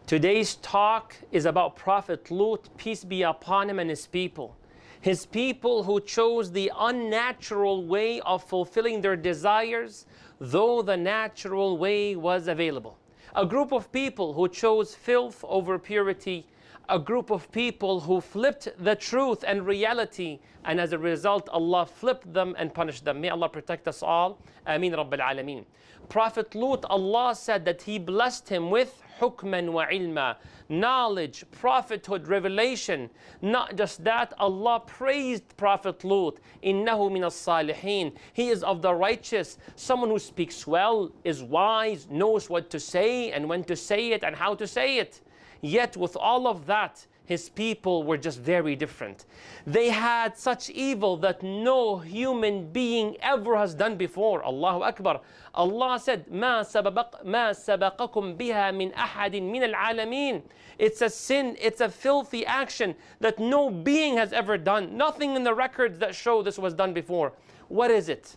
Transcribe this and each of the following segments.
Today's talk is about Prophet Lut, peace be upon him, and his people. His people who chose the unnatural way of fulfilling their desires, though the natural way was available. A group of people who chose filth over purity. A group of people who flipped the truth and reality, and as a result, Allah flipped them and punished them. May Allah protect us all. Ameen Rabbil Alameen. Prophet Lut, Allah said that He blessed him with hukman wa ilma, knowledge, prophethood, revelation. Not just that, Allah praised Prophet Lut. Innahu min as-salihin. He is of the righteous. Someone who speaks well, is wise, knows what to say and when to say it and how to say it. Yet with all of that, his people were just very different. They had such evil that no human being ever has done before. Allahu Akbar. Allah said, مَا سَبَقَكُمْ بِهَا مِنْ أَحَدٍ مِنَ الْعَالَمِينَ. It's a sin, it's a filthy action that no being has ever done. Nothing in the records that show this was done before. What is it?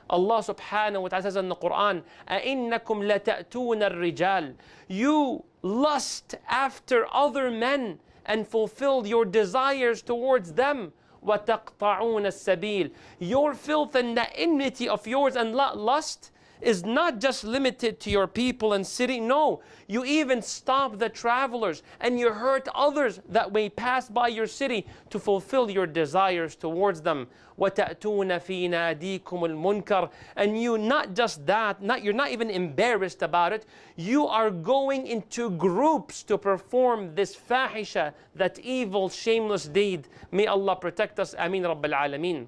Allah subhanahu wa ta'ala says in the Qur'an, أَإِنَّكُمْ لَتَأْتُونَ الرِّجَالِ. You lust after other men and fulfilled your desires towards them. وَتَقْطَعُونَ السَّبِيلِ. Your filth and the enmity of yours and lust is not just limited to your people and city. No, you even stop the travelers and you hurt others that may pass by your city to fulfill your desires towards them. وَتَأْتُونَ فِي نَادِيكُمُ الْمُنْكَرِ. And you, not just that, you're not even embarrassed about it. You are going into groups to perform this fahisha, that evil, shameless deed. May Allah protect us. Ameen Rabbil Alameen.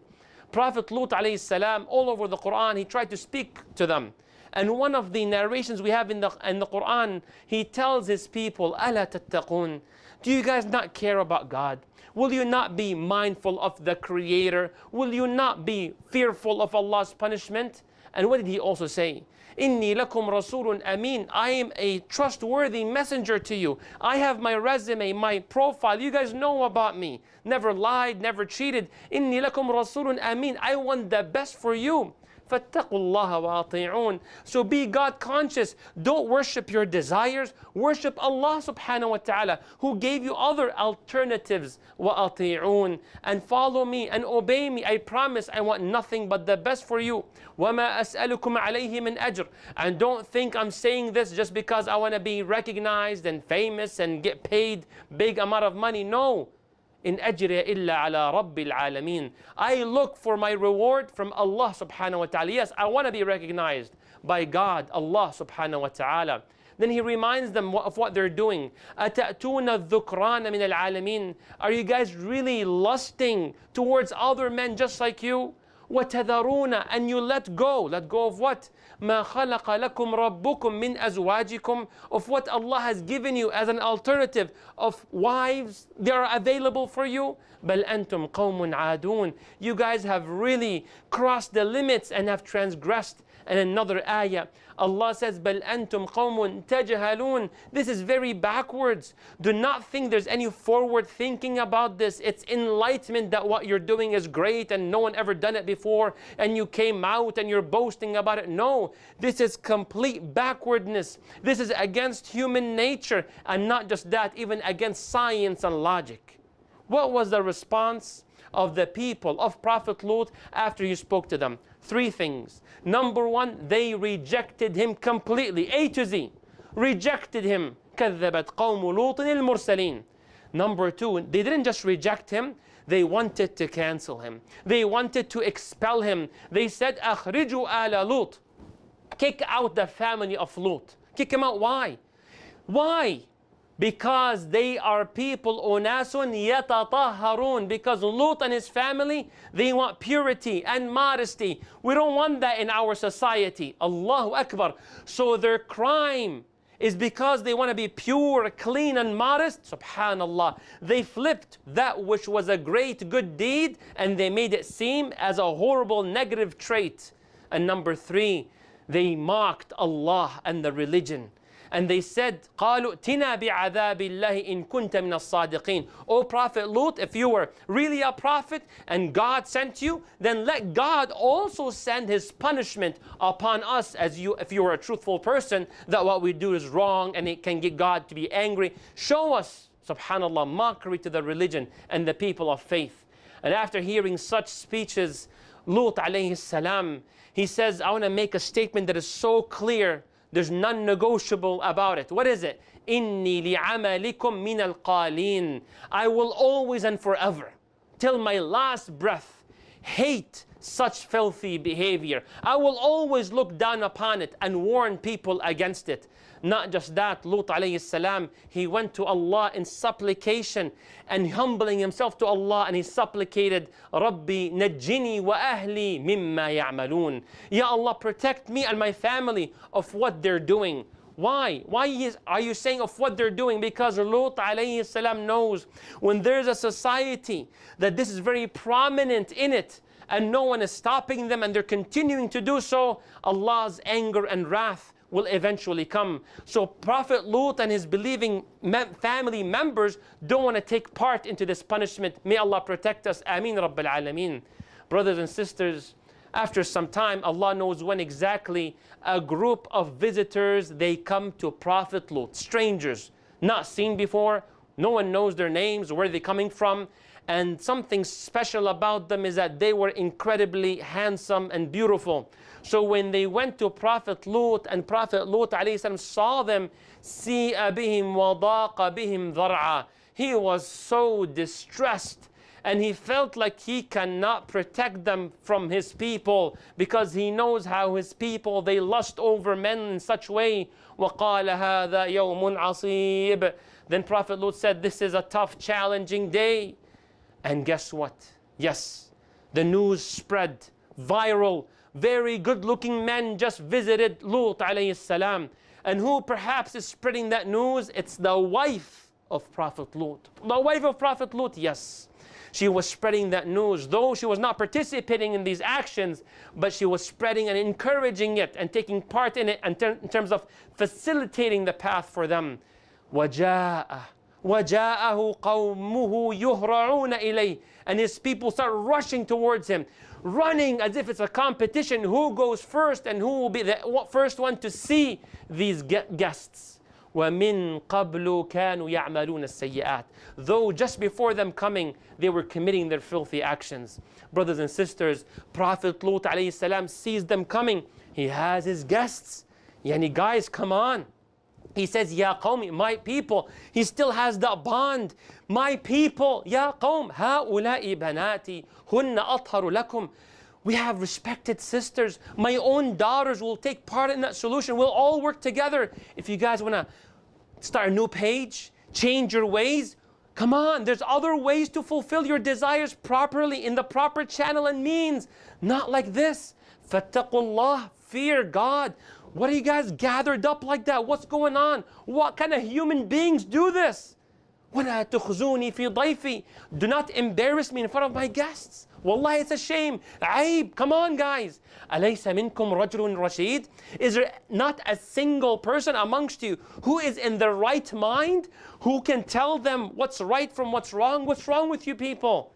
Prophet Lut alayhi salam, all over the Qur'an, he tried to speak to them. And one of the narrations we have in the Qur'an, he tells his people, أَلَا تَتَّقُونَ. Do you guys not care about God? Will you not be mindful of the Creator? Will you not be fearful of Allah's punishment? And what did he also say? إِنِّي لَكُمْ رَسُولٌ أَمِينٌ. I am a trustworthy messenger to you. I have my resume, my profile. You guys know about me. Never lied, never cheated. إِنِّي لَكُمْ رَسُولٌ أَمِينٌ. I want the best for you. فَاتَّقُوا اللَّهَ وَأَطِيعُونَ. So be God conscious. Don't worship your desires. Worship Allah subhanahu wa ta'ala, who gave you other alternatives. وَأَطِيعُونَ. And follow me and obey me. I promise I want nothing but the best for you. وَمَا أَسْأَلُكُمْ عَلَيْهِ مِنْ أَجْرٍ. And don't think I'm saying this just because I want to be recognized and famous and get paid big amount of money. No. In ajriya illa ala rabbil alameen. I look for my reward from Allah subhanahu wa ta'ala. Yes, I want to be recognized by God, Allah subhanahu wa ta'ala. Then he reminds them of what they're doing. أَتَأْتُونَ الذُّكْرَانَ مِنَ الْعَالَمِينَ. Are you guys really lusting towards other men just like you? وَتَذَرُونَ. And you let go. Let go of what? مَا خَلَقَ لَكُمْ رَبُّكُمْ مِنْ أَزْوَاجِكُمْ. Of what Allah has given you as an alternative of wives. They are available for you. بَلْ أَنْتُمْ قَوْمٌ عَادُونَ. You guys have really crossed the limits and have transgressed. And another ayah, Allah says, بَلْ أَنْتُمْ قَوْمٌ تَجْهَلُونَ. This is very backwards. Do not think there's any forward thinking about this. It's enlightenment that what you're doing is great and no one ever done it before and you came out and you're boasting about it. No, this is complete backwardness. This is against human nature, and not just that, even against science and logic. What was the response of the people of Prophet Lut after he spoke to them? Three things. Number one, they rejected him completely, A to Z. Rejected him. كَذَّبَتْ قَوْمُ لُوطٍ الْمُرْسَلِينَ. Number two, they didn't just reject him, they wanted to cancel him. They wanted to expel him. They said, أَخْرِجُوا آلَ لُوطٍ. Kick out the family of Lut. Kick him out. Why? Why? Because they are people unasun yatataharun. Because Lut and his family, they want purity and modesty. We don't want that in our society. Allahu Akbar. So their crime is because they want to be pure, clean and modest. Subhanallah. They flipped that which was a great good deed and they made it seem as a horrible negative trait. And number three, they mocked Allah and the religion. And they said, قَالُوا ائْتِنَا بِعَذَابِ اللَّهِ إِن كُنْتَ مِنَ الصَّادِقِينَ. O Prophet Lut, if you were really a prophet and God sent you, then let God also send His punishment upon us if you are a truthful person, that what we do is wrong and it can get God to be angry. Show us, subhanallah, mockery to the religion and the people of faith. And after hearing such speeches, Lut alayhi salam, he says, I want to make a statement that is so clear, there's none negotiable about it. What is it? إِنِّي لِعَمَلِكُمْ مِنَ الْقَالِينَ. I will always and forever, till my last breath, hate such filthy behavior. I will always look down upon it and warn people against it. Not just that, Lut alayhi salam, he went to Allah in supplication and humbling himself to Allah, and he supplicated, Rabbi najjini wa ahli mimma ya'malun. Ya Allah, protect me and my family of what they're doing. Why? Why are you saying of what they're doing? Because Lut alayhi salam knows when there's a society that this is very prominent in it, and no one is stopping them and they're continuing to do so, Allah's anger and wrath will eventually come. So Prophet Lut and his believing family members don't want to take part into this punishment. May Allah protect us. Ameen Rabbil Alameen. Brothers and sisters, after some time, Allah knows when exactly, a group of visitors, they come to Prophet Lut. Strangers, not seen before. No one knows their names, where they're coming from. And something special about them is that they were incredibly handsome and beautiful. So when they went to Prophet Lut, and Prophet Lut alayhi salam saw them, سِيءَ بِهِمْ وَضَاقَ بِهِمْ ذَرْعًا. He was so distressed, and he felt like he cannot protect them from his people, because he knows how his people, they lust over men in such way. وَقَالَ هَذَا يَوْمٌ عَصِيبٌ. Then Prophet Lut said, this is a tough, challenging day. And guess what? Yes, the news spread viral. Very good-looking men just visited Lut alayhi salam. And who perhaps is spreading that news? It's the wife of Prophet Lut. The wife of Prophet Lut, yes. She was spreading that news, though she was not participating in these actions, but she was spreading and encouraging it and taking part in it in terms of facilitating the path for them. وَجَاءَهُ قَوْمُهُ يُهْرَعُونَ إِلَيْهِ. And his people start rushing towards him, running as if it's a competition, who goes first and who will be the first one to see these guests. وَمِن قَبْلُ كَانُوا يَعْمَلُونَ السَّيِّئَاتِ. Though just before them coming, they were committing their filthy actions. Brothers and sisters, Prophet Lut alayhi salam sees them coming. He has his guests. Yani guys, come on. He says, Ya qawmi, my people. He still has that bond. My people, Ya qawm, هَؤُلَاءِ بَنَاتِي هُنَّ أَطْهَرُ لَكُمْ. We have respected sisters. My own daughters will take part in that solution. We'll all work together. If you guys want to start a new page, change your ways, come on. There's other ways to fulfill your desires properly in the proper channel and means. Not like this. فَاتَّقُوا اللَّهِ. Fear God. What are you guys gathered up like that? What's going on? What kind of human beings do this? وَلَا تُخْزُونِي فِي ضَيْفِي. Do not embarrass me in front of my guests. Wallahi, it's a shame. Aib. Come on, guys. أَلَيْسَ مِنْكُمْ رَجُلٌ رَشِيدٌ. Is there not a single person amongst you who is in the right mind, who can tell them what's right from what's wrong? What's wrong with you people?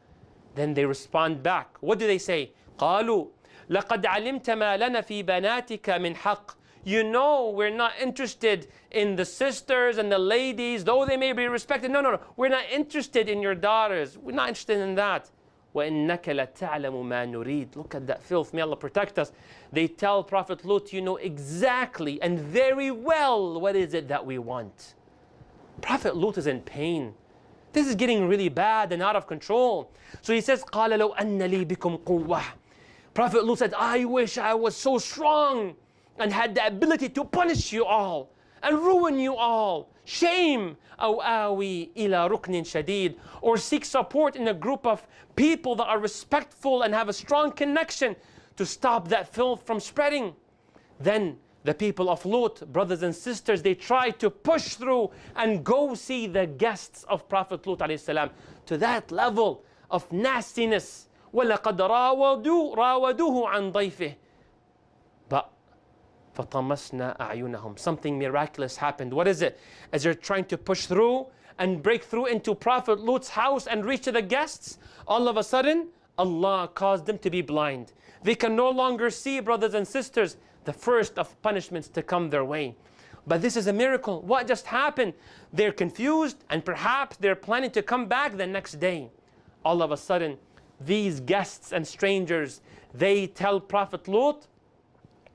Then they respond back. What do they say? قَالُوا لَقَدْ عَلِمْتَ مَا لَنَا فِي بَنَاتِكَ مِنْ حَقٍّ. You know we're not interested in the sisters and the ladies, though they may be respected. No. We're not interested in your daughters. We're not interested in that. وَإِنَّكَ لَتَعْلَمُ مَا نُرِيدُ. Look at that filth. May Allah protect us. They tell Prophet Lut, you know exactly and very well what is it that we want. Prophet Lut is in pain. This is getting really bad and out of control. So he says, قَالَ لَوْ أَنَّ لِي بِكُمْ قُوَّةً. Prophet Lut said, I wish I was so strong and had the ability to punish you all and ruin you all. Shame. أو آوي إلى ركن شديد. Or seek support in a group of people that are respectful and have a strong connection to stop that filth from spreading. Then the people of Lut, brothers and sisters, they tried to push through and go see the guests of Prophet Lut alayhi salam, to that level of nastiness. وَلَقَدْ راودوه عَنْ ضَيْفِهِ. But فَطَمَسْنَا أَعْيُنَهُمْ. Something miraculous happened. What is it? As they're trying to push through and break through into Prophet Lut's house and reach to the guests, all of a sudden, Allah caused them to be blind. They can no longer see, brothers and sisters, the first of punishments to come their way. But this is a miracle. What just happened? They're confused and perhaps they're planning to come back the next day. All of a sudden, these guests and strangers, they tell Prophet Lut,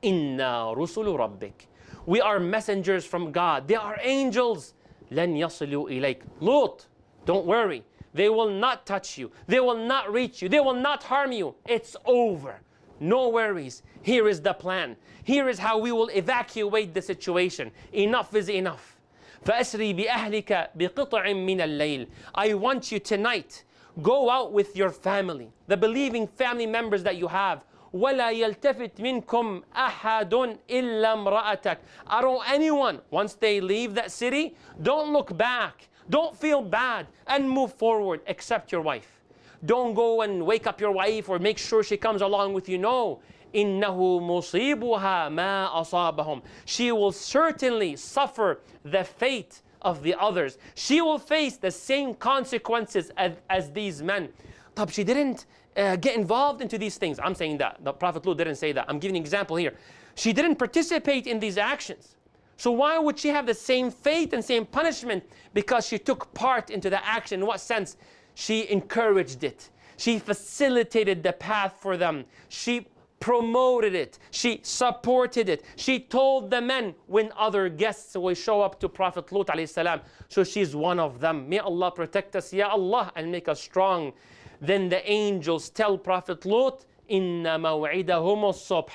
Inna rusulu rabbik. We are messengers from God. They are angels. Lan yasilu ilayk. Lut, don't worry. They will not touch you. They will not reach you. They will not harm you. It's over. No worries. Here is the plan. Here is how we will evacuate the situation. Enough is enough. فَأَسْرِي بِأَهْلِكَ بِقِطْعٍ مِّنَ اللَّيْلِ. I want you tonight, go out with your family, the believing family members that you have. وَلَا يَلْتَفِتْ مِنْكُمْ أَحَدٌ إِلَّا امْرَأَتَكَ. I don't want anyone, once they leave that city, don't look back. Don't feel bad and move forward except your wife. Don't go and wake up your wife or make sure she comes along with you. No. إِنَّهُ مُصِيبُهَا مَا أَصَابَهُم. She will certainly suffer the fate of the others. She will face the same consequences as these men. But she didn't get involved into these things. I'm saying that. The Prophet Lut didn't say that. I'm giving an example here. She didn't participate in these actions. So why would she have the same fate and same punishment? Because she took part into the action. In what sense? She encouraged it. She facilitated the path for them. She promoted it. She supported it. She told the men when other guests will show up to Prophet Lut alayhi salam. So she's one of them. May Allah protect us, Ya Allah, and make us strong. Then the angels tell Prophet Lut, Inna maw'idahum as-subh.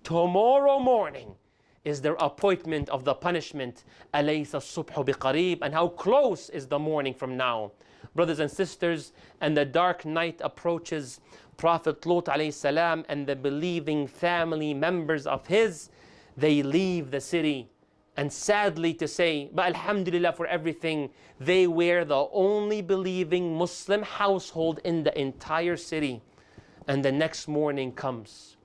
Tomorrow morning is their appointment of the punishment. Alaysa as-subhu biqareeb. And how close is the morning from now? Brothers and sisters, and the dark night approaches. Prophet Lut alayhi salam and the believing family members of his, they leave the city. And sadly to say, but alhamdulillah for everything, they were the only believing Muslim household in the entire city. And the next morning comes,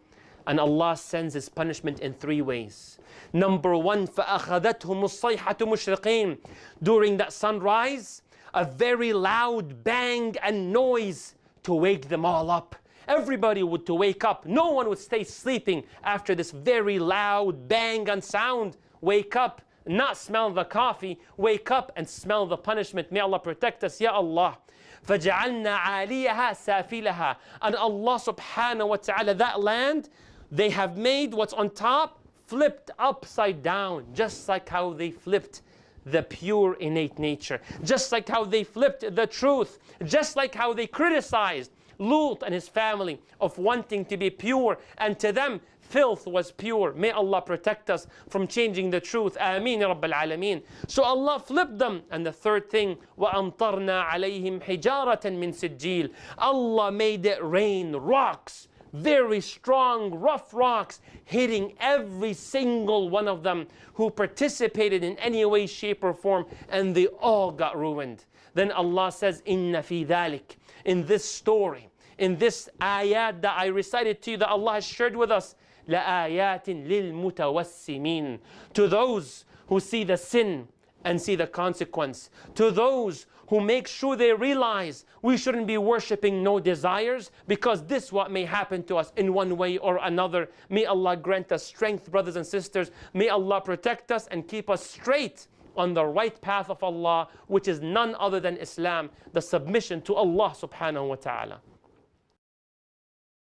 and Allah sends His punishment in three ways. Number one, فَأَخَذَتْهُمُ الصَّيْحَةُ مُشْرِقِينَ. During that sunrise, a very loud bang and noise to wake them all up. Everybody would to wake up. No one would stay sleeping after this very loud bang and sound. Wake up, not smell the coffee. Wake up and smell the punishment. May Allah protect us, Ya Allah. فَجَعَلْنَا عَالِيَهَا سَافِلَهَا. And Allah subhanahu wa ta'ala, that land, they have made what's on top flipped upside down, just like how they flipped the pure innate nature, just like how they flipped the truth, just like how they criticized Lut and his family of wanting to be pure, and to them filth was pure. May Allah protect us from changing the truth. Ameen ya Rabbil Alameen. So Allah flipped them. And the third thing, وَأَمْطَرْنَا عَلَيْهِمْ حِجَارَةً مِّن سِجِّيلٍ. Allah made it rain rocks, very strong, rough rocks, hitting every single one of them who participated in any way, shape, or form, and they all got ruined. Then Allah says, Inna fi dhalik. In this story, in this ayat that I recited to you, that Allah has shared with us, لَآيَاتٍ لِلْمُتَوَسِّمِينَ. To those who see the sin and see the consequence. To those who make sure they realize we shouldn't be worshipping no desires, because this what may happen to us in one way or another. May Allah grant us strength, brothers and sisters. May Allah protect us and keep us straight on the right path of Allah, which is none other than Islam, the submission to Allah subhanahu wa ta'ala.